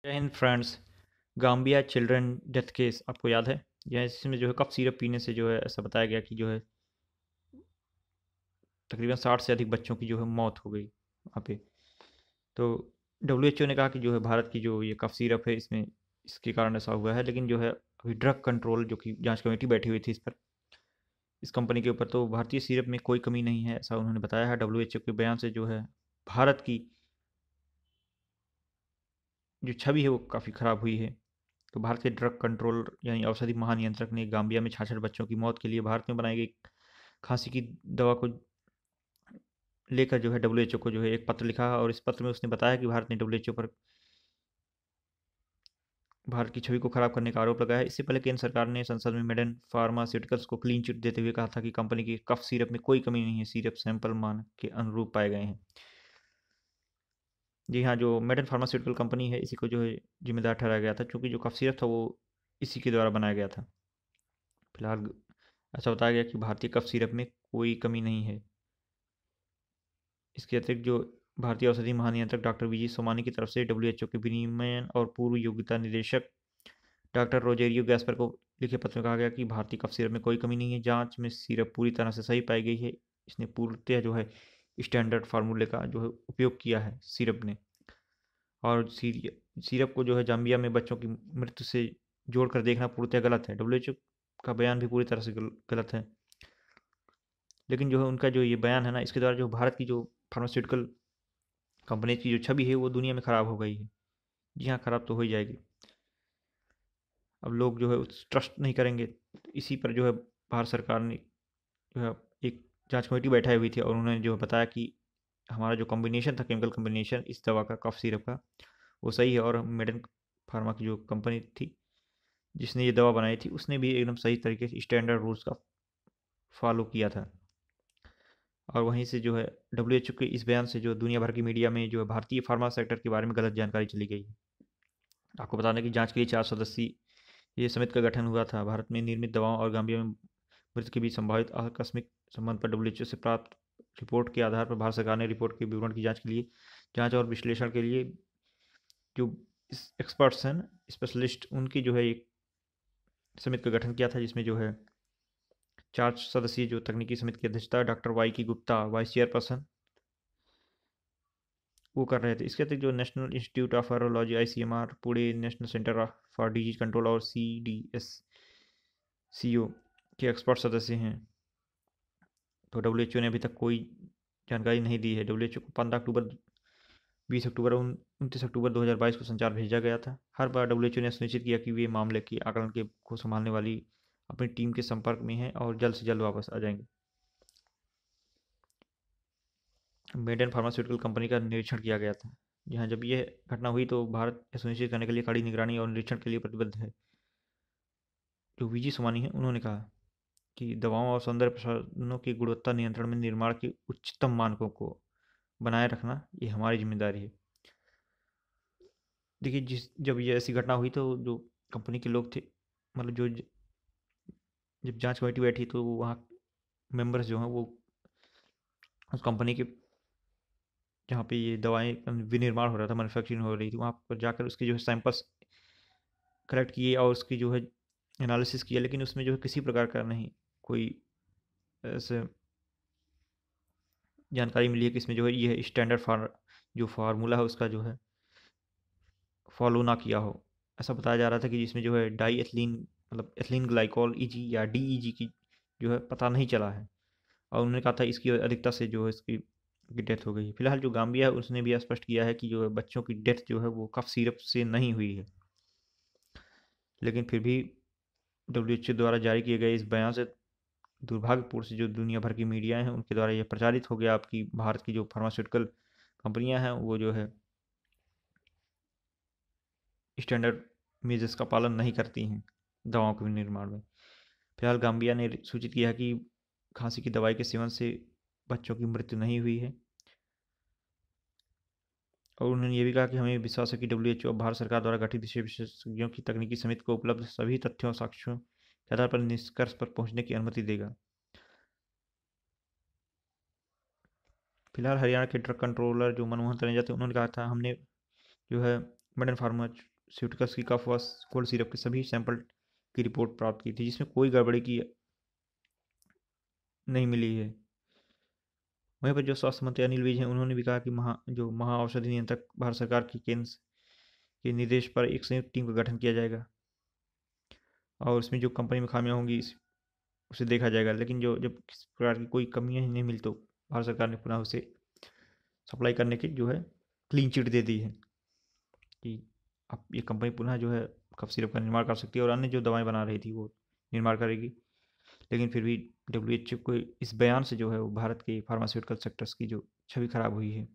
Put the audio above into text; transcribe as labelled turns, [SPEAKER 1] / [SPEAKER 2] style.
[SPEAKER 1] जय Hind friends. Gambia children death case आपको याद है? यह इसमें जो है कफ सिरप पीने से जो है ऐसा बताया गया कि जो है तकरीबन 60 से अधिक बच्चों की जो है मौत हो गई वहाँ पे। तो डब्ल्यूएचओ ने कहा कि जो है भारत की जो ये कफ सिरप है इसमें इसके कारण ऐसा हुआ है, लेकिन जो है अभी ड्रग कंट्रोल जो कि जांच कमेटी बैठी हुई थी इस पर, इस कंपनी के ऊपर, तो भारतीय सिरप में कोई कमी नहीं है ऐसा उन्होंने बताया है। डब्ल्यूएचओ के बयान से जो है भारत की जो छवि है वो काफ़ी ख़राब हुई है। तो भारत के ड्रग कंट्रोल यानी औषधि महानियंत्रक ने गाम्बिया में 66 बच्चों की मौत के लिए भारत में बनाई गई खांसी की दवा को लेकर जो है डब्ल्यूएचओ को जो है एक पत्र लिखा, और इस पत्र में उसने बताया कि भारत ने डब्ल्यूएचओ पर भारत की छवि को खराब करने का आरोप लगाया है। इससे पहले केंद्र सरकार ने संसद में मेडन फार्मास्यूटिकल्स को क्लीन चिट देते हुए कहा था कि कंपनी की कफ सिरप में कोई कमी नहीं है, सिरप सैंपल मानक के अनुरूप पाए गए हैं। जी हाँ, जो मेडन फार्मास्यूटिकल कंपनी है इसी को जो है जिम्मेदार ठहराया गया था, क्योंकि जो कफ सिरप था वो इसी के द्वारा बनाया गया था। फिलहाल ऐसा बताया गया कि भारतीय कफ सिरप में कोई कमी नहीं है। इसके अतिरिक्त जो भारतीय औषधि महानियंत्रक डॉक्टर वीजी सोमानी की तरफ से डब्ल्यूएचओ के विनियमन और पूर्व योग्यता निदेशक डॉक्टर रोजेरियो गैस्पर को लिखे पत्र में कहा गया कि भारतीय कफ सिरप में कोई कमी नहीं है, जांच में सिरप पूरी तरह से सही पाई गई है। इसने पूर्णतः जो है स्टैंडर्ड फार्मूले का जो है उपयोग किया है सिरप ने, और सिरप को जो है जाम्बिया में बच्चों की मृत्यु से जोड़कर देखना पूर्णतः गलत है। डब्ल्यूएचओ का बयान भी पूरी तरह से गलत है। लेकिन जो है उनका जो ये बयान है ना, इसके द्वारा जो भारत की जो फार्मास्यूटिकल कंपनी की जो छवि है वो दुनिया में ख़राब हो गई है। जी हाँ, ख़राब तो हो ही जाएगी। अब लोग जो है उस ट्रस्ट नहीं करेंगे। इसी पर जो है भारत सरकार ने जो है एक जांच कमेटी बैठाई हुई थी, और उन्होंने जो है बताया कि हमारा जो कॉम्बिनेशन था, केमिकल कॉम्बिनेशन इस दवा का, कफ सिरप का, वो सही है। और मेडन फार्मा की जो कंपनी थी जिसने ये दवा बनाई थी उसने भी एकदम सही तरीके से स्टैंडर्ड रूल्स का फॉलो किया था। और वहीं से जो है डब्ल्यूएचओ के इस बयान से जो दुनिया भर की मीडिया में जो है भारतीय फार्मा सेक्टर के बारे में गलत जानकारी चली गई। आपको बता दें कि जांच के लिए 4 सदस्यीय ये समिति का गठन हुआ था। भारत में निर्मित दवाओं और गांबिया में मृत्यु के बीच संभावित आकस्मिक संबंध पर डब्ल्यूएचओ से प्राप्त रिपोर्ट के आधार पर भारत सरकार ने रिपोर्ट के विवरण की जांच के लिए, जांच और विश्लेषण के लिए जो एक्सपर्ट्स हैं, स्पेशलिस्ट, उनकी जो है एक समिति का गठन किया था, जिसमें जो है 4 सदस्यीय जो तकनीकी समिति की अध्यक्षता डॉक्टर वाई की गुप्ता वाइस चेयरपर्सन वो कर रहे थे। इसके अतिरिक्त जो national institute of virology ICMR, Pune national centre for disease control और सीडीएस सीओ के एक्सपर्ट सदस्य हैं। तो डब्ल्यूएचओ ने अभी तक कोई जानकारी नहीं दी है। डब्ल्यूएचओ को 15 अक्टूबर, 20 अक्टूबर, 29 अक्टूबर 2022 को संचार भेजा गया था। हर बार डब्ल्यूएचओ ने सुनिश्चित किया कि वे मामले की आकलन के को संभालने वाली अपनी टीम के संपर्क में हैं और जल्द से जल्द वापस आ जाएंगे। मेडेन फार्मास्यूटिकल कंपनी का निरीक्षण किया गया था। जहाँ जब यह घटना हुई तो भारत यह सुनिश्चित करने के लिए कड़ी निगरानी और निरीक्षण के लिए प्रतिबद्ध है। जो वीजी सोमानी है उन्होंने कहा कि दवाओं और सौंदर्य प्रसाधनों की गुणवत्ता नियंत्रण में निर्माण के उच्चतम मानकों को बनाए रखना ये हमारी जिम्मेदारी है। देखिए, जब ये ऐसी घटना हुई तो जो कंपनी के लोग थे, मतलब जो जब जांच कमेटी बैठी तो वहाँ मेंबर्स जो हैं वो उस कंपनी के जहाँ पे ये दवाएं विनिर्माण हो रहा था, मैन्युफैक्चरिंग हो रही थी, वहाँ पर जाकर उसके जो है सैंपल्स कलेक्ट किए और उसकी जो है एनालिसिस किया, लेकिन उसमें जो है किसी प्रकार का नहीं कोई ऐसे जानकारी मिली है कि इसमें जो है ये स्टैंडर्ड जो फार्मूला है उसका जो है फॉलो ना किया हो। ऐसा बताया जा रहा था कि जिसमें जो है डाई एथिलीन, मतलब एथिलीन ग्लाइकॉल ईजी या डीईजी की जो है पता नहीं चला है, और उन्होंने कहा था इसकी अधिकता से जो है इसकी की डेथ हो गई है। फिलहाल जो गाम्बिया है उसने भी स्पष्ट किया है कि जो है बच्चों की डेथ जो है वो कफ सिरप से नहीं हुई है। लेकिन फिर भी डब्ल्यूएचओ द्वारा जारी किए गए इस बयान से दुर्भाग्यपूर्ण से जो दुनिया भर की मीडिया हैं उनके द्वारा यह प्रचारित हो गया आपकी भारत की जो फार्मास्यूटिकल कंपनियां हैं वो जो है स्टैंडर्ड मेजर्स का पालन नहीं करती हैं दवाओं के निर्माण में। फिलहाल गाम्बिया ने सूचित किया कि खांसी की दवाई के सेवन से बच्चों की मृत्यु नहीं हुई है, और उन्होंने ये भी कहा कि हमें विश्वास है कि डब्ल्यूएचओ भारत सरकार द्वारा गठित विशेषज्ञों की तकनीकी समिति को उपलब्ध सभी तथ्यों और साक्ष्यों के आधार पर निष्कर्ष पर पहुंचने की अनुमति देगा। फिलहाल हरियाणा के ड्रग कंट्रोलर जो मनमोहन तनेजा थे उन्होंने कहा था हमने जो है मॉडर्न फार्मास्यूटिकल्स की कफ व कोल्ड सिरप के सभी सैंपल की रिपोर्ट प्राप्त की थी, जिसमें कोई गड़बड़ी की नहीं मिली है। वहीं पर जो स्वास्थ्य मंत्री अनिल विज हैं, उन्होंने भी कहा कि महा औषधि नियंत्रक भारत सरकार की केंद्र के निर्देश पर एक संयुक्त टीम का गठन किया जाएगा और उसमें जो कंपनी में खामियां होंगी उसे देखा जाएगा। लेकिन जो जब किसी प्रकार की कोई कमियां ही नहीं मिली तो भारत सरकार ने पुनः उसे सप्लाई करने की जो है क्लीन चिट दे दी है कि अब ये कंपनी पुनः जो है कफ सिरप का निर्माण कर सकती है और अन्य जो दवाएं बना रही थी वो निर्माण करेगी। लेकिन फिर भी WHO को इस बयान से जो है वो भारत के फार्मास्यूटिकल सेक्टर्स की जो छवि खराब हुई है।